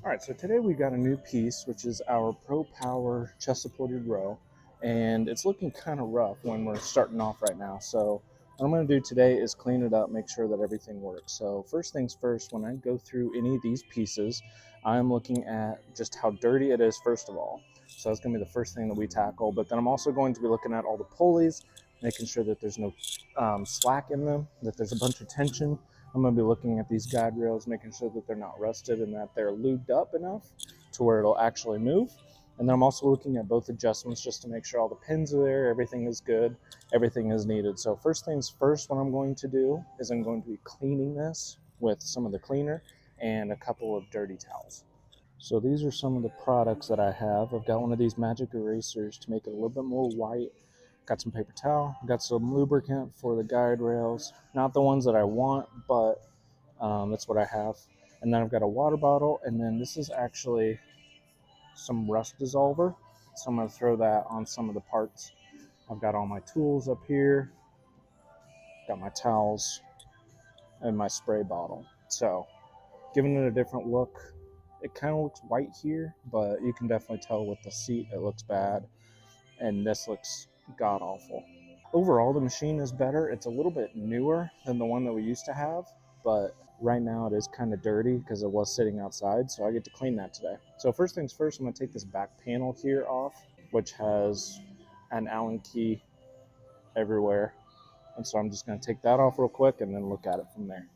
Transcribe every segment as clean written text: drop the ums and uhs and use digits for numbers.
All right, so today we got a new piece, which is our Pro Power chest supported row, and it's looking kind of rough when we're starting off right now. So what I'm going to do today is clean it up, make sure that everything works. So first things first, when I go through any of these pieces, I'm looking at just how dirty it is first of all. So that's going to be the first thing that we tackle, but then I'm also going to be looking at all the pulleys, making sure that there's no slack in them, that there's a bunch of tension. I'm going to be looking at these guide rails, making sure that they're not rusted and that they're lubed up enough to where it'll actually move. And then I'm also looking at both adjustments just to make sure all the pins are there, everything is good, everything is needed. So first things first, what I'm going to do is I'm going to be cleaning this with some of the cleaner and a couple of dirty towels. So these are some of the products that I have. I've got one of these magic erasers to make it a little bit more white. Got some paper towel, got some lubricant for the guide rails. Not the ones that I want, but that's what I have. And then I've got a water bottle, and then this is actually some rust dissolver. So I'm going to throw that on some of the parts. I've got all my tools up here, got my towels, and my spray bottle. So giving it a different look. It kind of looks white here, but you can definitely tell with the seat it looks bad, and this looks god awful. Overall, the machine is better. It's a little bit newer than the one that we used to have, but right now it is kind of dirty because it was sitting outside, so I get to clean that today. So first things first, I'm going to take this back panel here off, which has an Allen key everywhere. And so I'm just going to take that off real quick and then look at it from there.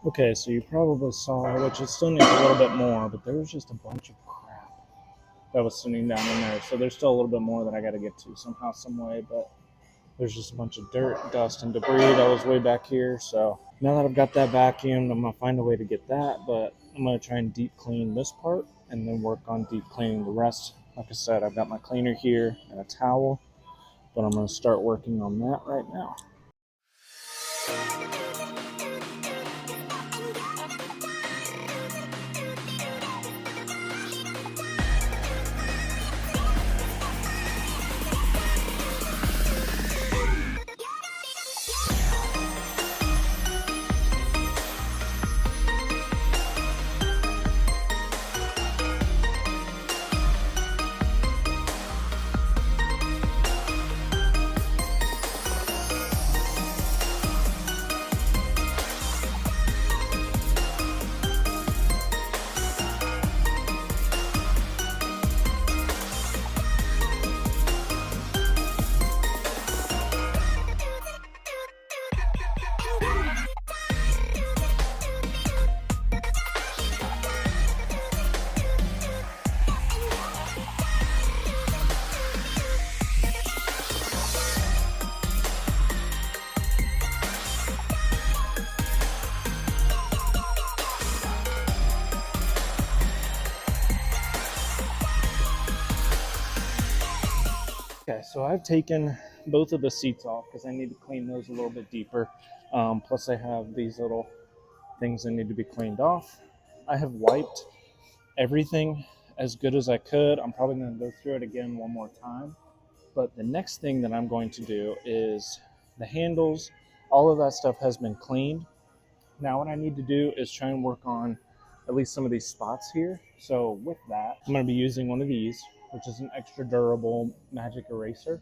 Okay, so you probably saw, which it still needs a little bit more, but there was just a bunch of crap that was sitting down in there. So there's still a little bit more that I got to get to somehow, some way, but there's just a bunch of dirt, dust, and debris that was way back here. So now that I've got that vacuumed, I'm going to find a way to get that, but I'm going to try and deep clean this part and then work on deep cleaning the rest. Like I said, I've got my cleaner here and a towel, but I'm going to start working on that right now. Okay, so I've taken both of the seats off because I need to clean those a little bit deeper. Plus I have these little things that need to be cleaned off. I have wiped everything as good as I could. I'm probably going to go through it again one more time. But the next thing that I'm going to do is the handles, all of that stuff has been cleaned. Now what I need to do is try and work on at least some of these spots here. So with that, I'm going to be using one of these, which is an extra durable magic eraser,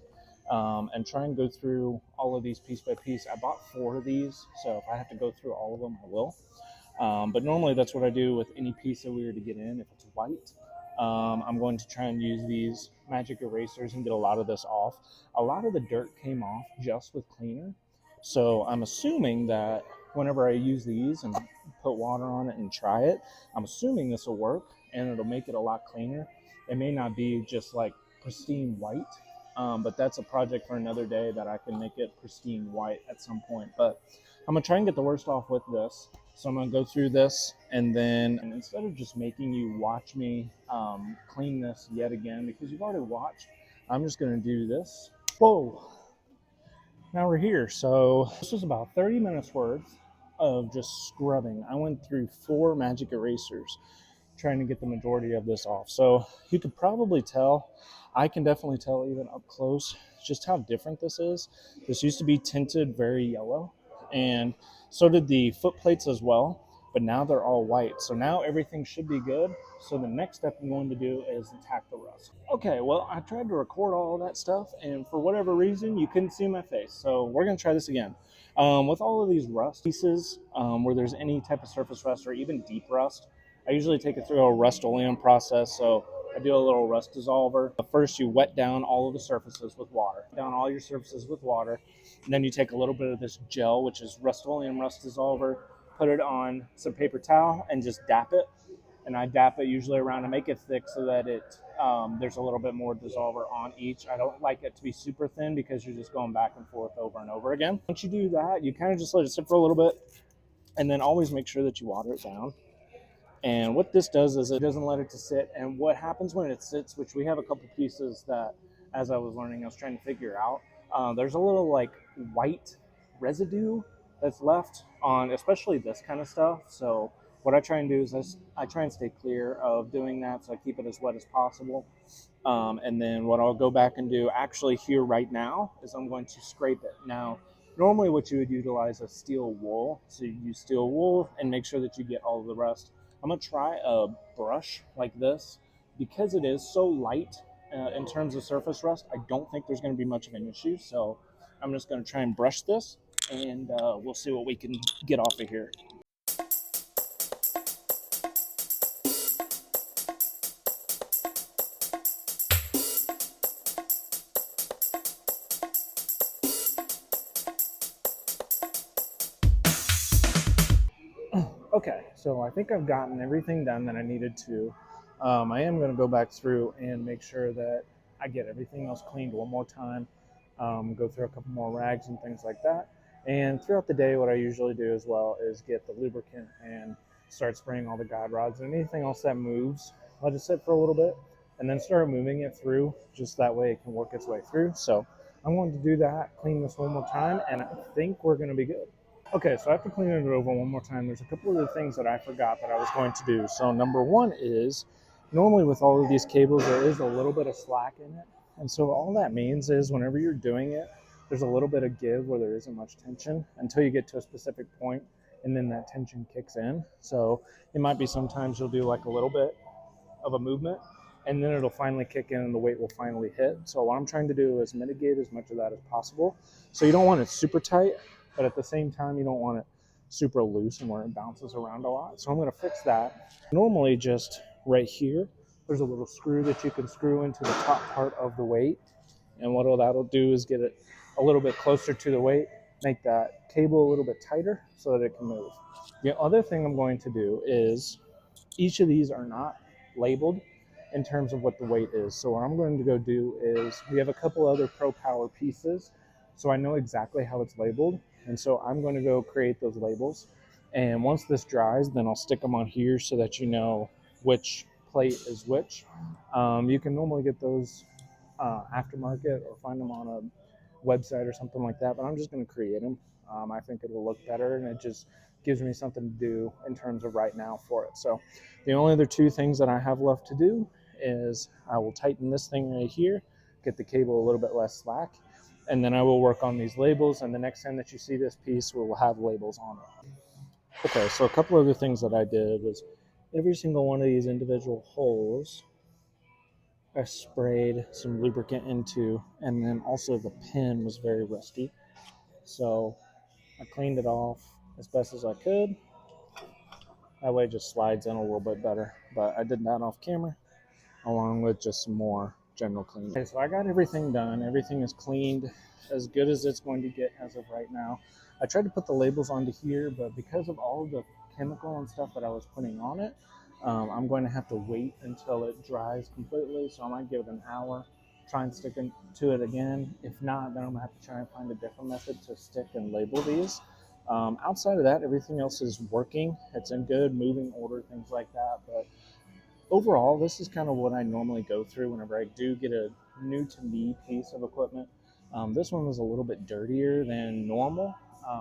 and try and go through all of these piece by piece. I bought 4 of these, so if I have to go through all of them, I will. But normally that's what I do with any piece that we were to get in. If it's white. I'm going to try and use these magic erasers and get a lot of this off. A lot of the dirt came off just with cleaner. So I'm assuming that whenever I use these and put water on it and try it, I'm assuming this will work and it'll make it a lot cleaner. It may not be just like pristine white, but that's a project for another day that I can make it pristine white at some point. But I'm gonna try and get the worst off with this. So I'm gonna go through this, and then instead of just making you watch me clean this yet again, because you've already watched, I'm just gonna do this. Whoa, now we're here. So this was about 30 minutes worth of just scrubbing. I went through 4 magic erasers trying to get the majority of this off. So you could probably tell, I can definitely tell even up close, just how different this is. This used to be tinted very yellow, and so did the foot plates as well, but now they're all white. So now everything should be good. So the next step I'm going to do is attack the rust. Okay, well, I tried to record all of that stuff, and for whatever reason, you couldn't see my face. So we're gonna try this again. With all of these rust pieces, where there's any type of surface rust or even deep rust, I usually take it through a Rust-Oleum process. So I do a little rust dissolver. First, you wet down all of the surfaces with water. Down all your surfaces with water. And then you take a little bit of this gel, which is Rust-Oleum rust dissolver, put it on some paper towel and just dap it. And I dap it usually around to make it thick so that there's a little bit more dissolver on each. I don't like it to be super thin because you're just going back and forth over and over again. Once you do that, you kind of just let it sit for a little bit, and then always make sure that you water it down. And what this does is it doesn't let it to sit. And what happens when it sits, which we have a couple pieces that, as I was learning, I was trying to figure out, there's a little like white residue that's left on especially this kind of stuff. So what I try and do is I try and stay clear of doing that, so I keep it as wet as possible. And then what I'll go back and do actually here right now is I'm going to scrape it. Now, normally what you would utilize is steel wool. So you use steel wool and make sure that you get all of the rust. I'm gonna try a brush like this. Because it is so light in terms of surface rust, I don't think there's gonna be much of an issue. So I'm just gonna try and brush this, and we'll see what we can get off of here. Okay, so I think I've gotten everything done that I needed to. I am going to go back through and make sure that I get everything else cleaned one more time, go through a couple more rags and things like that. And throughout the day, what I usually do as well is get the lubricant and start spraying all the guide rods and anything else that moves. Let it sit for a little bit and then start moving it through, just that way it can work its way through. So I'm going to do that, clean this one more time, and I think we're going to be good. Okay, so after cleaning it over one more time, there's a couple of the things that I forgot that I was going to do. So number one is, normally with all of these cables, there is a little bit of slack in it. And so all that means is whenever you're doing it, there's a little bit of give where there isn't much tension until you get to a specific point, and then that tension kicks in. So it might be sometimes you'll do like a little bit of a movement, and then it'll finally kick in and the weight will finally hit. So what I'm trying to do is mitigate as much of that as possible. So you don't want it super tight, but at the same time, you don't want it super loose and where it bounces around a lot. So I'm going to fix that. Normally just right here, there's a little screw that you can screw into the top part of the weight. And what that'll do is get it a little bit closer to the weight, make that cable a little bit tighter so that it can move. The other thing I'm going to do is, each of these are not labeled in terms of what the weight is. So what I'm going to go do is, we have a couple other Pro Power pieces, so I know exactly how it's labeled. And so I'm going to go create those labels. And once this dries, then I'll stick them on here so that you know which plate is which. You can normally get those aftermarket or find them on a website or something like that, but I'm just going to create them. I think it'll look better, and it just gives me something to do in terms of right now for it. So the only other 2 things that I have left to do is I will tighten this thing right here, get the cable a little bit less slack, and then I will work on these labels, and the next time that you see this piece, we will have labels on it. Okay, so a couple other things that I did was, every single one of these individual holes I sprayed some lubricant into, and then also the pin was very rusty. So I cleaned it off as best as I could. That way it just slides in a little bit better. But I did that off camera along with just some more general cleaning. Okay, so I got everything done. Everything is cleaned as good as it's going to get as of right now. I tried to put the labels onto here, but because of all the chemical and stuff that I was putting on it, I'm going to have to wait until it dries completely. So I might give it an hour, try and stick to it again. If not, then I'm gonna have to try and find a different method to stick and label these. Outside of that, everything else is working. It's in good moving order, things like that. But overall, this is kind of what I normally go through whenever I do get a new to me piece of equipment. This one was a little bit dirtier than normal.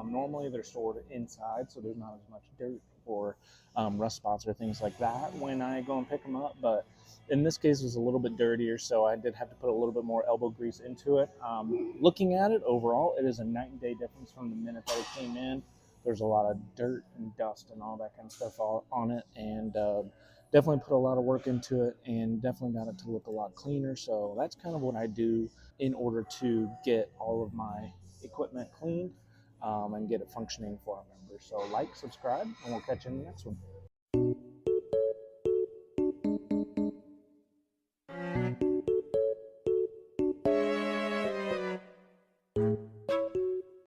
Normally they're stored inside, so there's not as much dirt or rust spots or things like that when I go and pick them up. But in this case, it was a little bit dirtier, so I did have to put a little bit more elbow grease into it. Looking at it overall, it is a night and day difference from the minute that it came in. There's a lot of dirt and dust and all that kind of stuff on it, and definitely put a lot of work into it and definitely got it to look a lot cleaner. So that's kind of what I do in order to get all of my equipment cleaned and get it functioning for our members. So like, subscribe, and we'll catch you in the next one.